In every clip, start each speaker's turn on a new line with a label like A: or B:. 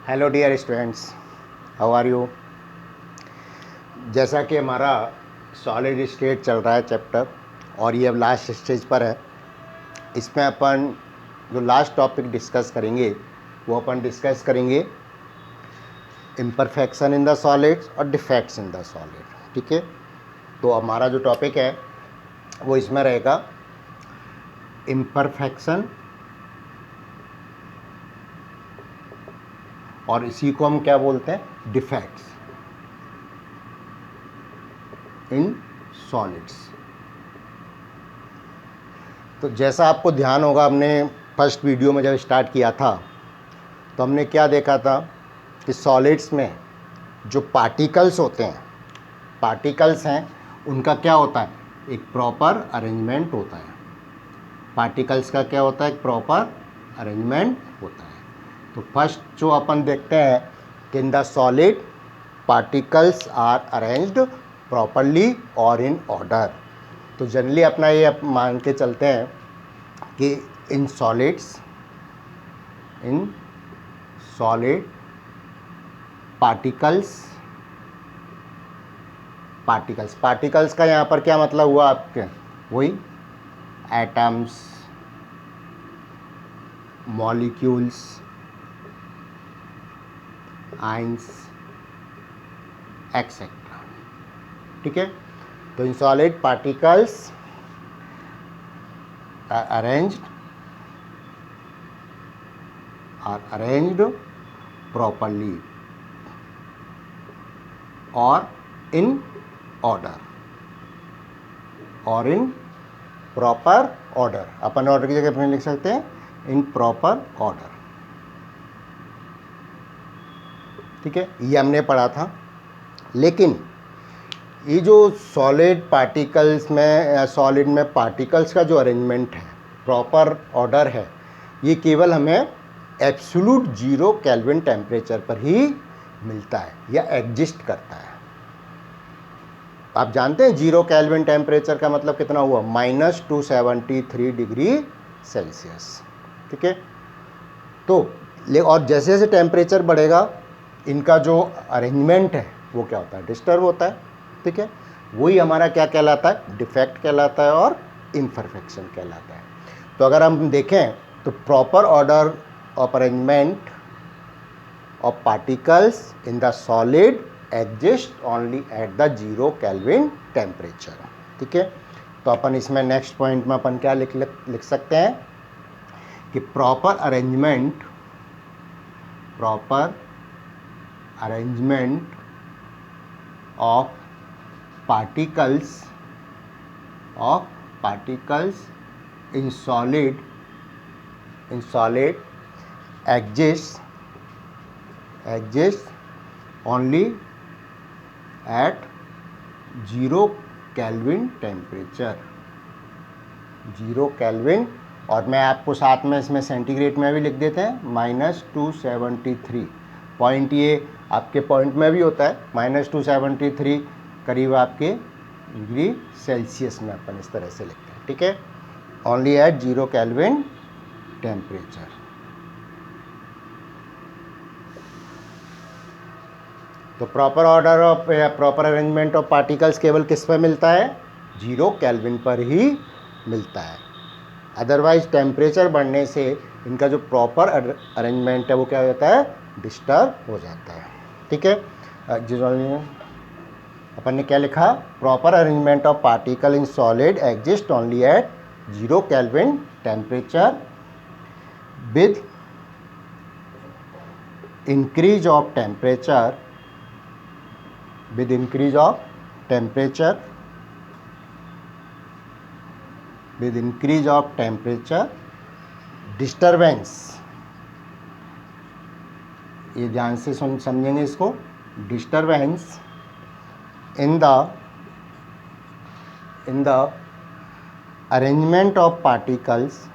A: Hello dear students, how are you. जैसा कि हमारा सॉलिड स्टेट चल रहा है चैप्टर और ये अब लास्ट स्टेज पर है, इसमें अपन जो लास्ट टॉपिक डिस्कस करेंगे वो अपन डिस्कस करेंगे इम्परफेक्शन इन द सॉलिड्स और डिफेक्ट्स इन द सॉलिड। ठीक है, तो हमारा जो टॉपिक है वो इसमें रहेगा इम्परफेक्शन, और इसी को हम क्या बोलते हैं, डिफेक्ट्स इन सॉलिड्स। तो जैसा आपको ध्यान होगा, हमने फर्स्ट वीडियो में जब स्टार्ट किया था तो हमने क्या देखा था कि सॉलिड्स में जो पार्टिकल्स होते हैं, पार्टिकल्स हैं, उनका क्या होता है, एक प्रॉपर अरेंजमेंट होता है। पार्टिकल्स का क्या होता है, एक प्रॉपर अरेंजमेंट होता है। तो फर्स्ट जो अपन देखते हैं कि in the solid particles are arranged properly और इन ऑर्डर। तो जनरली अपना ये मान के चलते हैं कि इन सॉलिड पार्टिकल्स का यहाँ पर क्या मतलब हुआ आपके, वही एटम्स, मॉलिक्यूल्स, आइंस एक्सेट्रा। ठीक है, तो in solid particles are arranged properly or in order, और in proper order. Upon order की जगह अपने लिख सकते हैं इन प्रॉपर ऑर्डर। ठीक है, ये हमने पढ़ा था। लेकिन ये जो सॉलिड पार्टिकल्स में, सॉलिड में पार्टिकल्स का जो अरेंजमेंट है, प्रॉपर ऑर्डर है, ये केवल हमें एब्सोल्यूट 0 केल्विन टेम्परेचर पर ही मिलता है या एग्जिस्ट करता है। आप जानते हैं 0 केल्विन टेम्परेचर का मतलब कितना हुआ, -273 डिग्री सेल्सियस। ठीक है, तो और जैसे जैसे टेम्परेचर बढ़ेगा इनका जो अरेंजमेंट है वो क्या होता है, डिस्टर्ब होता है। ठीक है, वही हमारा क्या कहलाता है, डिफेक्ट कहलाता है और इम्परफेक्शन कहलाता है। तो अगर हम देखें तो proper order of arrangement of particles in the solid exist only at the 0 kelvin temperature. ठीक है, तो अपन इसमें नेक्स्ट पॉइंट में अपन क्या लिख सकते हैं कि proper arrangement of particles in solid exists only at 0 kelvin temperature. 0 kelvin, और मैं आपको साथ में इसमें सेंटीग्रेड में भी लिख देते हैं, -273। पॉइंट ये आपके पॉइंट में भी होता है, -273 करीब आपके डिग्री सेल्सियस में अपन इस तरह से लिखते हैं। ठीक है, ओनली एट 0 केल्विन टेम्परेचर। तो प्रॉपर ऑर्डर ऑफ या प्रॉपर अरेंजमेंट ऑफ पार्टिकल्स केवल किस पर मिलता है, 0 केल्विन पर ही मिलता है। अदरवाइज टेम्परेचर बढ़ने से इनका जो प्रॉपर अरेंजमेंट है वो क्या हो जाता है, डिस्टर्ब हो जाता है। ठीक है, अपन ने क्या लिखा, proper arrangement of particle in solid exist only at 0 kelvin temperature with increase of temperature disturbance. ये ध्यान से समझेंगे इसको, disturbance in the arrangement of particles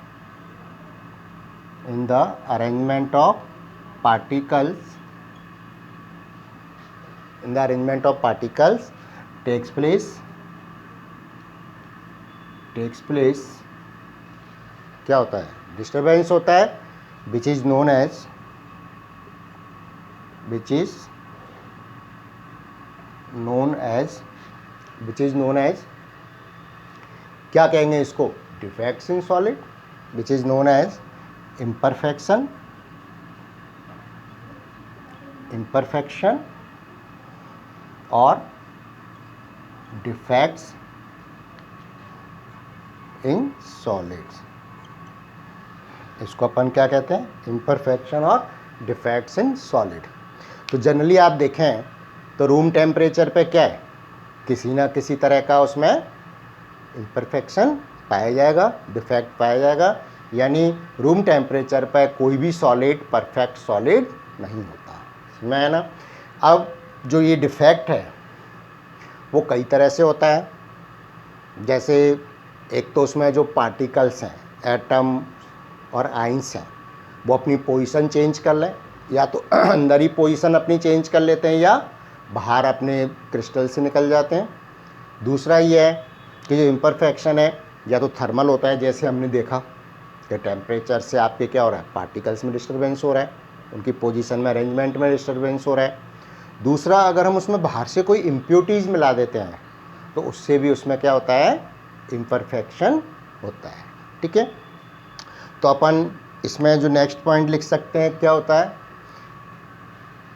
A: takes place क्या होता है, डिस्टर्बेंस होता है, which is known as which is known as क्या कहेंगे इसको, defects in solid, which is known as imperfection और defects in solids। इसको अपन क्या कहते हैं, imperfection और defects in solid। तो जनरली आप देखें तो रूम टेम्परेचर पे क्या है, किसी ना किसी तरह का उसमें imperfection पाया जाएगा, डिफेक्ट पाया जाएगा, यानी रूम टेम्परेचर पर कोई भी सॉलिड परफेक्ट सॉलिड नहीं होता, समझ है ना। अब जो ये डिफेक्ट है वो कई तरह से होता है, जैसे एक तो उसमें जो पार्टिकल्स हैं, एटम और आइंस हैं, वो अपनी पोजीशन चेंज कर लें, या तो अंदर ही पोजीशन अपनी चेंज कर लेते हैं या बाहर अपने क्रिस्टल से निकल जाते हैं। दूसरा ये है कि जो इम्परफेक्शन है या तो थर्मल होता है, जैसे हमने देखा कि टेम्परेचर से आपके क्या हो रहा है, पार्टिकल्स में डिस्टर्बेंस हो रहा है, उनकी पोजीशन में अरेंजमेंट में डिस्टर्बेंस हो रहा है। दूसरा, अगर हम उसमें बाहर से कोई इम्प्योरिटीज़ मिला देते हैं तो उससे भी उसमें क्या होता है, इम्परफेक्शन होता है, ठीक है। तो अपन इसमें जो नेक्स्ट पॉइंट लिख सकते हैं क्या होता है,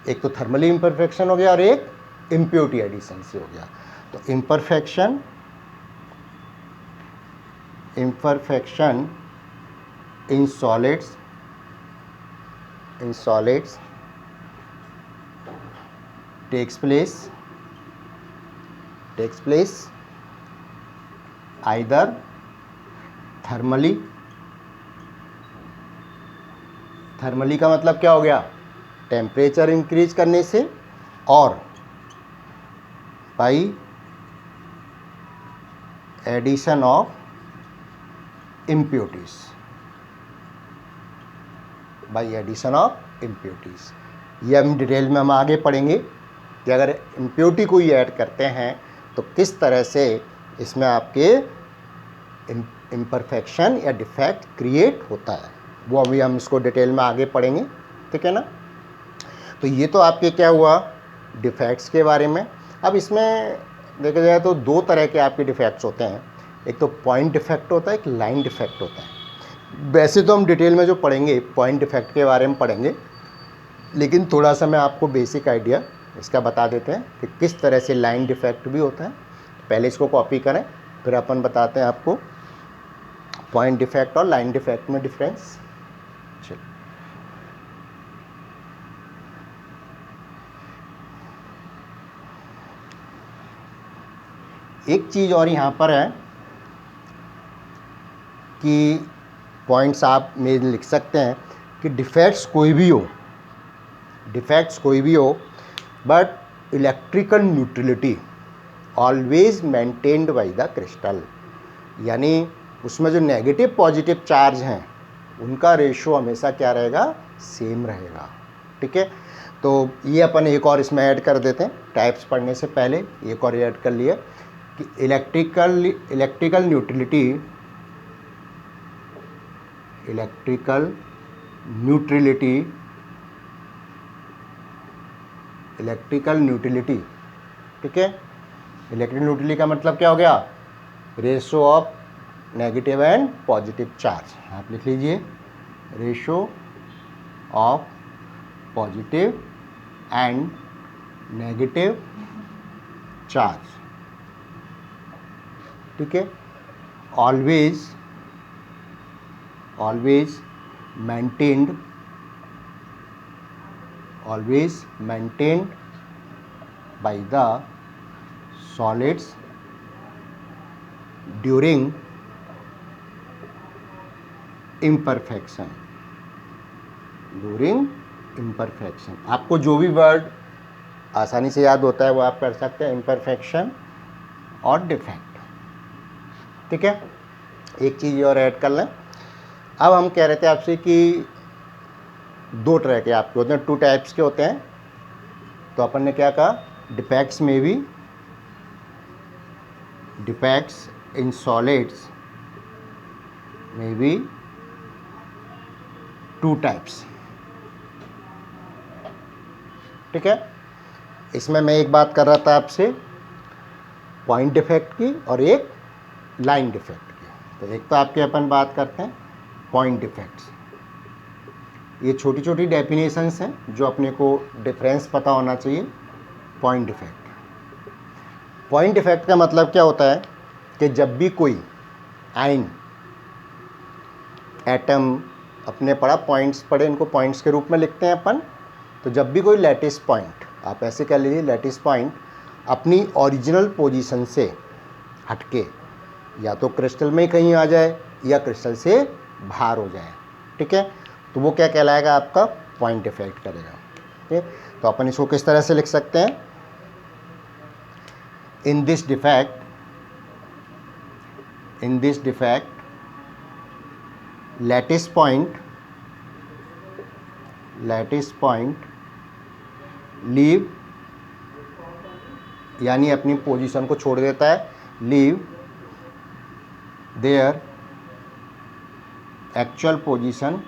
A: एक तो थर्मली इम्परफेक्शन हो गया और एक इम्प्योरिटी एडिशन से हो गया। तो imperfection in solids takes place either thermally का मतलब क्या हो गया, टेम्परेचर इंक्रीज करने से, और by addition of impurities, by addition of impurities. ये हम डिटेल में हम आगे पढ़ेंगे कि अगर इम्प्योरिटी कोई ऐड करते हैं तो किस तरह से इसमें आपके इम्परफेक्शन या डिफेक्ट क्रिएट होता है, वो अभी हम इसको डिटेल में आगे पढ़ेंगे, ठीक है ना। तो ये तो आपके क्या हुआ डिफेक्ट्स के बारे में। अब इसमें देखा जाए तो दो तरह के आपके डिफेक्ट्स होते हैं, एक तो पॉइंट डिफेक्ट होता है, एक लाइन डिफेक्ट होता है। वैसे तो हम डिटेल में जो पढ़ेंगे पॉइंट डिफेक्ट के बारे में पढ़ेंगे, लेकिन थोड़ा सा मैं आपको बेसिक आइडिया इसका बता देते हैं कि किस तरह से लाइन डिफेक्ट भी होता है। पहले इसको कॉपी करें, फिर अपन बताते हैं आपको पॉइंट डिफेक्ट और लाइन डिफेक्ट में डिफरेंस। चलिए, एक चीज़ और यहाँ पर है कि पॉइंट्स आप में लिख सकते हैं कि डिफेक्ट्स कोई भी हो but electrical neutrality always maintained by the crystal, यानी उसमें जो नेगेटिव पॉजिटिव चार्ज हैं उनका रेशो हमेशा क्या रहेगा, सेम रहेगा, ठीक है। तो ये अपन एक और इसमें ऐड कर देते हैं, टाइप्स पढ़ने से पहले एक और ऐड कर लिए कि इलेक्ट्रिकल न्यूट्रलिटी, ठीक है। इलेक्ट्रिकल न्यूट्रलिटी का मतलब क्या हो गया, ratio of negative and positive charge. आप लिख लीजिए ratio of positive and negative charge, ठीक है। Always maintained by the solids during imperfection। आपको जो भी वर्ड आसानी से याद होता है वो आप कर सकते हैं, इम्परफेक्शन और डिफेक्ट, ठीक है। एक चीज़ और ऐड कर लें। अब हम कह रहे थे आपसे कि दो तरह के आपके होते हैं, 2 टाइप्स के होते हैं। तो अपन ने क्या कहा, डिफेक्ट्स इन सॉलिड्स में भी 2 टाइप्स। ठीक है। इसमें मैं एक बात कर रहा था आपसे पॉइंट डिफेक्ट की और एक लाइन डिफेक्ट की। तो एक तो आपके अपन बात करते हैं पॉइंट डिफेक्ट्स। ये छोटी छोटी डेफिनेशंस हैं जो अपने को डिफरेंस पता होना चाहिए। पॉइंट डिफेक्ट, पॉइंट डिफेक्ट का मतलब क्या होता है कि जब भी कोई आयन एटम, अपने पढ़ा पॉइंट्स पढ़े, इनको पॉइंट्स के रूप में लिखते हैं अपन। तो जब भी कोई लैटिस पॉइंट, आप ऐसे कह लीजिए लैटिस पॉइंट अपनी ओरिजिनल पोजीशन से हटके या तो क्रिस्टल में ही कहीं आ जाए या क्रिस्टल से बाहर हो जाए, ठीक है, तो वो क्या कहलाएगा, आपका पॉइंट डिफेक्ट करेगा। ठीक है, तो अपन इसको किस तरह से लिख सकते हैं, in this defect lattice point leave, यानी अपनी पोजीशन को छोड़ देता है, leave their actual position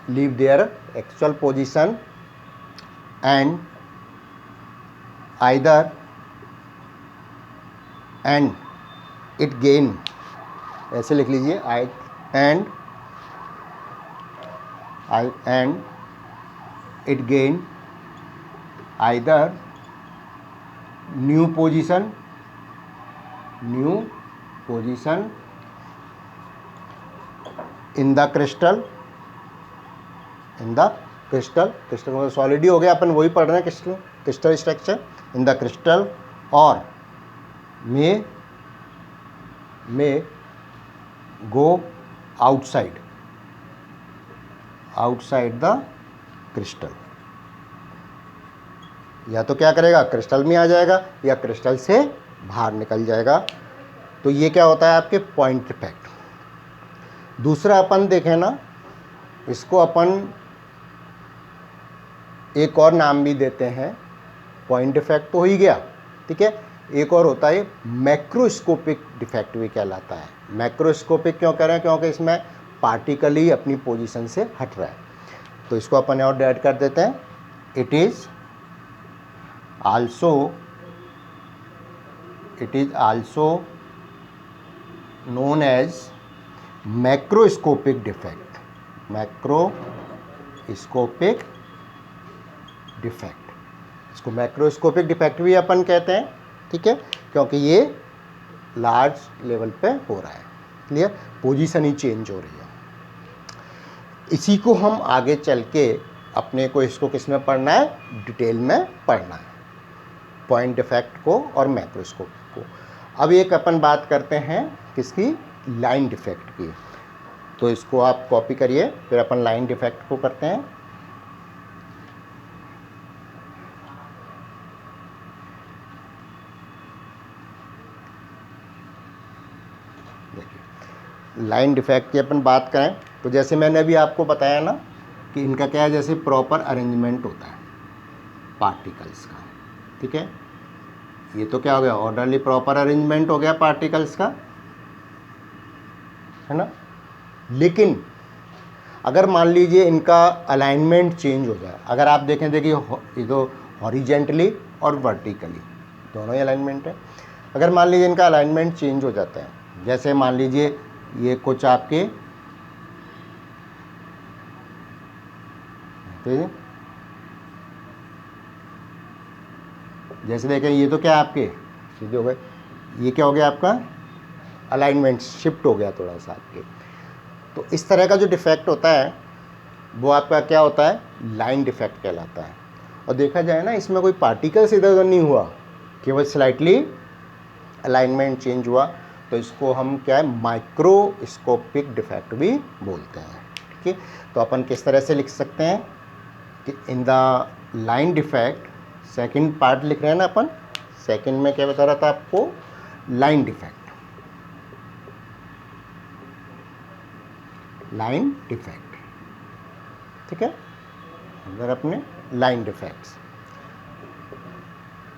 A: leave their actual position and it gain, ऐसे लिख लीजिए, and it gain either new position in the crystal मतलब सॉलिड ही हो गया, अपन वही पढ़ रहे हैं, crystal structure in the crystal, और मे गो आउटसाइड द क्रिस्टल, या तो क्या करेगा, क्रिस्टल में आ जाएगा या क्रिस्टल से बाहर निकल जाएगा। तो ये क्या होता है, आपके पॉइंट डिफेक्ट। दूसरा अपन देखें ना, इसको अपन एक और नाम भी देते हैं, पॉइंट डिफेक्ट तो हो ही गया, ठीक है, एक और होता है मैक्रोस्कोपिक डिफेक्ट भी कहलाता है। मैक्रोस्कोपिक क्यों कह रहे हैं, क्योंकि इसमें पार्टिकल ही अपनी पोजीशन से हट रहा है। तो इसको अपन और ऐड कर देते हैं, it is also known as macroscopic defect, इसको मैक्रोस्कोपिक डिफेक्ट भी अपन कहते हैं, ठीक है, क्योंकि ये लार्ज लेवल पे हो रहा है, क्लियर, पोजीशन ही चेंज हो रही है। इसी को हम आगे चल के अपने को इसको किस में पढ़ना है, डिटेल में पढ़ना है, पॉइंट डिफेक्ट को और मैक्रोस्कोपिक को। अब एक अपन बात करते हैं किसकी, लाइन डिफेक्ट की। तो इसको आप कॉपी करिए, फिर अपन लाइन डिफेक्ट को करते हैं। देखिए लाइन डिफेक्ट की अपन बात करें तो जैसे मैंने अभी आपको बताया ना कि इनका क्या है, जैसे प्रॉपर अरेंजमेंट होता है पार्टिकल्स का, ठीक है, ये तो क्या हो गया, ऑर्डरली प्रॉपर अरेंजमेंट हो गया पार्टिकल्स का, है ना। लेकिन अगर मान लीजिए इनका अलाइनमेंट चेंज हो जाए, अगर आप देखें, देखिए ये तो हॉरिजेंटली और वर्टिकली दोनों ही अलाइनमेंट है, अगर मान लीजिए इनका अलाइनमेंट चेंज हो जाता है, जैसे मान लीजिए ये कुछ आपके जैसे देखें, ये तो क्या आपके सीधे हो गए, ये क्या हो गया, आपका अलाइनमेंट शिफ्ट हो गया थोड़ा सा आपके। तो इस तरह का जो डिफेक्ट होता है वो आपका क्या होता है, लाइन डिफेक्ट कहलाता है। और देखा जाए ना, इसमें कोई पार्टिकल्स इधर उधर नहीं हुआ, केवल स्लाइटली अलाइनमेंट चेंज हुआ, तो इसको हम क्या है, माइक्रोस्कोपिक डिफेक्ट भी बोलते हैं, ठीक है। तो अपन किस तरह से लिख सकते हैं कि in the line defect, second part लिख रहे हैं ना अपन, सेकंड में क्या बता रहा था आपको, लाइन डिफेक्ट, ठीक है, अगर अपने लाइन डिफेक्ट्स,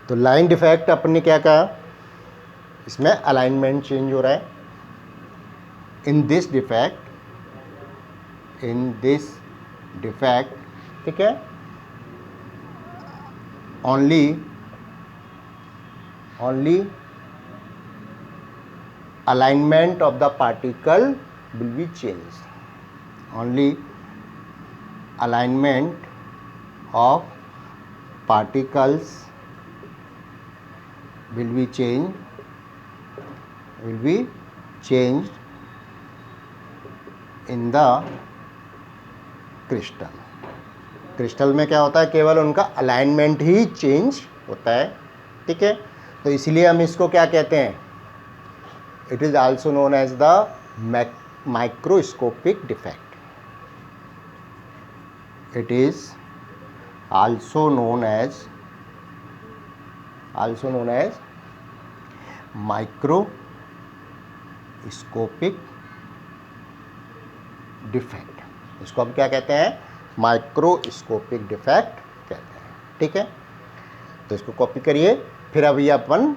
A: तो लाइन डिफेक्ट अपने क्या कहा, इसमें अलाइनमेंट चेंज हो रहा है, in this defect in this defect, ठीक है, only alignment of the particle will be changed, only alignment of particles will be changed in the crystal में क्या होता है, केवल उनका अलाइनमेंट ही चेंज होता है, ठीक है। तो इसलिए हम इसको क्या कहते हैं, it is also known as the microscopic defect, it is also known as microscopic defect. इसको हम क्या कहते हैं, माइक्रोस्कोपिक डिफेक्ट कहते हैं, ठीक है। तो इसको कॉपी करिए। फिर अभी अपन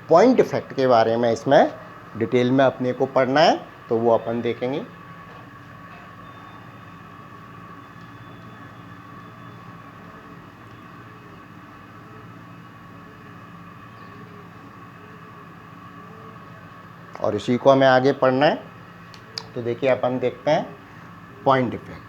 A: पॉइंट डिफेक्ट के बारे में इसमें डिटेल में अपने को पढ़ना है, तो वो अपन देखेंगे। और इसी को हमें आगे पढ़ना है। तो देखिए अपन देखते हैं पॉइंट डिफेक्ट।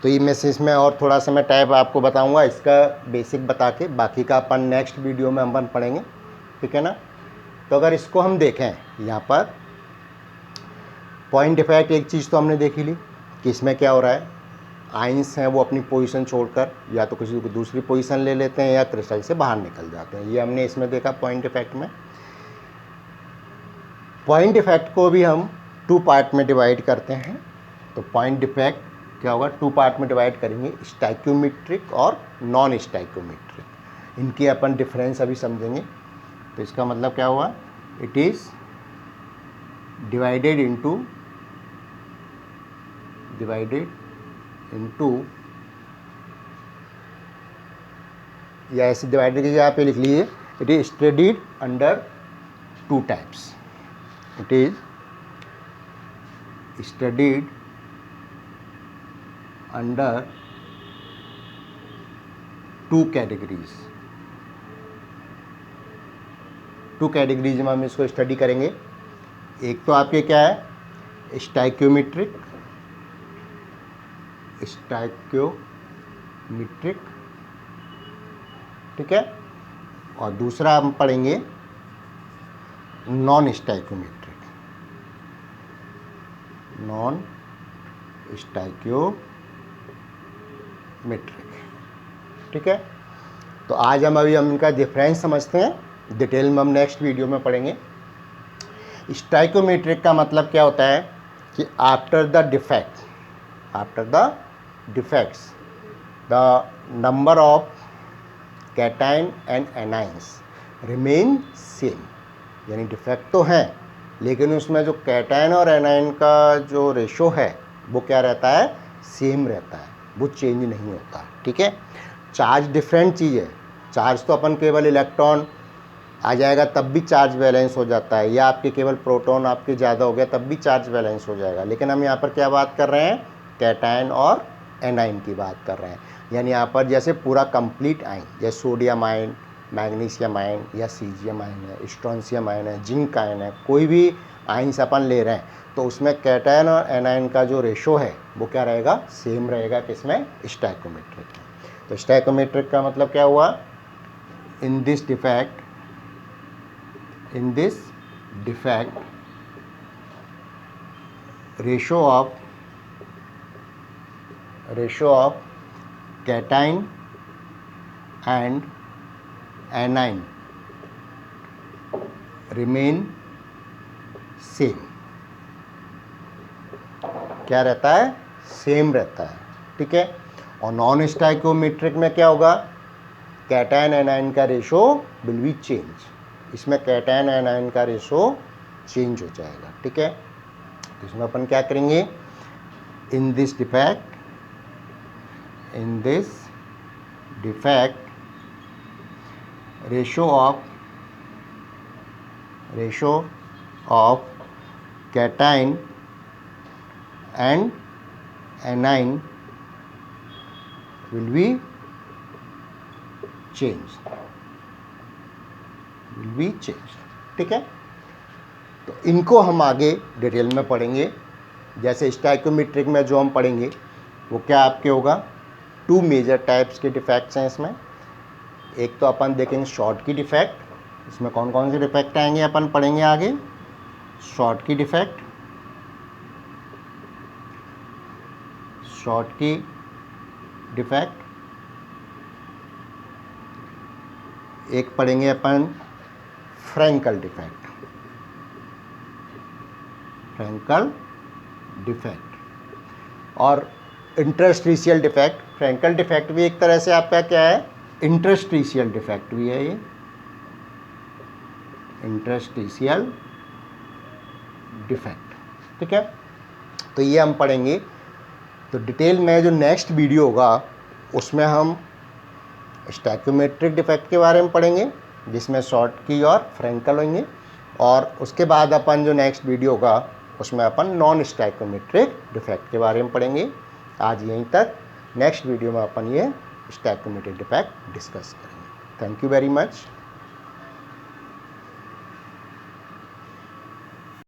A: तो ये मैं इसमें और थोड़ा सा मैं टाइप आपको बताऊंगा, इसका बेसिक बता के बाकी का अपन नेक्स्ट वीडियो में अपन पढ़ेंगे, ठीक है ना। तो अगर इसको हम देखें यहाँ पर पॉइंट डिफेक्ट, एक चीज़ तो हमने देखी ली कि इसमें क्या हो रहा है, आइंस हैं वो अपनी पोजीशन छोड़कर या तो किसी को दूसरी पोजीशन ले लेते हैं या क्रिस्टल से बाहर निकल जाते हैं, ये हमने इसमें देखा पॉइंट डिफेक्ट में। पॉइंट डिफेक्ट को भी हम 2 पार्ट में डिवाइड करते हैं। तो पॉइंट डिफेक्ट क्या होगा, 2 पार्ट में डिवाइड करेंगे, स्टाइक्योमेट्रिक और नॉन स्टाइक्योमेट्रिक। इनकी अपन डिफरेंस अभी समझेंगे। तो इसका मतलब क्या हुआ, इट इज़ डिवाइडेड इनटू या ऐसे डिवाइडेड की जगह पे लिख लीजिए, it is studied under 2 types, it is studied under 2 categories. 2 categories में हम इसको स्टडी करेंगे। एक तो आपके क्या है, स्टाइक्योमेट्रिक, ठीक है, और दूसरा हम पढ़ेंगे नॉन स्टाइक्योमेट्रिक, ठीक है। तो आज हम इनका डिफरेंस समझते हैं, डिटेल में हम नेक्स्ट वीडियो में पढ़ेंगे। स्टाइक्योमेट्रिक का मतलब क्या होता है कि after the defects the number of cation and anions remain same, यानी डिफेक्ट तो हैं लेकिन उसमें जो कैटाइन और एनाइन का जो रेशो है वो क्या रहता है, सेम रहता है, वो चेंज नहीं होता, ठीक है। चार्ज डिफरेंट चीज़ है, चार्ज तो अपन केवल इलेक्ट्रॉन आ जाएगा तब भी चार्ज बैलेंस हो जाता है, या आपके केवल प्रोटॉन आपके ज़्यादा हो गया तब भी चार्ज बैलेंस हो जाएगा। लेकिन हम यहाँ पर क्या बात कर रहे हैं, कैटाइन और एनाइन की बात कर रहे हैं। यानी यहाँ पर जैसे पूरा कंप्लीट आयन, जैसे सोडियम आयन, मैग्नीशियम आयन या सीजियम आयन है, स्ट्रोंशियम आयन है, जिंक आयन है, कोई भी आयन्स अपन ले रहे हैं तो उसमें कैटाइन और एनाइन का जो रेशो है वो क्या रहेगा, सेम रहेगा, किसमें, स्टाइक्योमेट्रिक में। तो स्टाइक्योमेट्रिक का मतलब क्या हुआ, in this defect ratio of cation and A9 remain same, क्या रहता है, सेम रहता है, ठीक है। और नॉन स्टाइक्योमेट्रिक में क्या होगा, कैटाइन एनाइन का रेशो विल बी चेंज, इसमें कैटाइन एनाइन का रेशो चेंज हो जाएगा, ठीक है। तो इसमें अपन क्या करेंगे, in this defect ratio of cation and A9 will be change, ठीक है। तो इनको हम आगे डिटेल में पढ़ेंगे। जैसे स्टाइकोमेट्रिक में जो हम पढ़ेंगे वो क्या आपके होगा, 2 मेजर टाइप्स के डिफेक्ट्स हैं इसमें। एक तो अपन देखेंगे शॉर्ट की डिफेक्ट, इसमें कौन कौन से डिफेक्ट आएंगे अपन पढ़ेंगे आगे। शॉर्ट की डिफेक्ट, एक पढ़ेंगे अपन फ्रैंकल डिफेक्ट और इंटरस्टिशियल डिफेक्ट। फ्रैंकल डिफेक्ट भी एक तरह से आपका क्या है, इंटरस्टिशियल डिफेक्ट भी है ये, इंटरस्टिशियल डिफेक्ट, ठीक है। तो ये हम पढ़ेंगे। तो डिटेल में जो नेक्स्ट वीडियो होगा उसमें हम स्टैक्योमेट्रिक डिफेक्ट के बारे में पढ़ेंगे, जिसमें शॉर्ट की और फ्रैंकल होंगे। और उसके बाद अपन जो नेक्स्ट वीडियो होगा उसमें अपन नॉन स्टैक्योमेट्रिक डिफेक्ट के बारे में पढ़ेंगे। आज यहीं तक, नेक्स्ट वीडियो में अपन ये स्टैक्योमेट्रिक डिफेक्ट डिस्कस करेंगे। Thank you very much.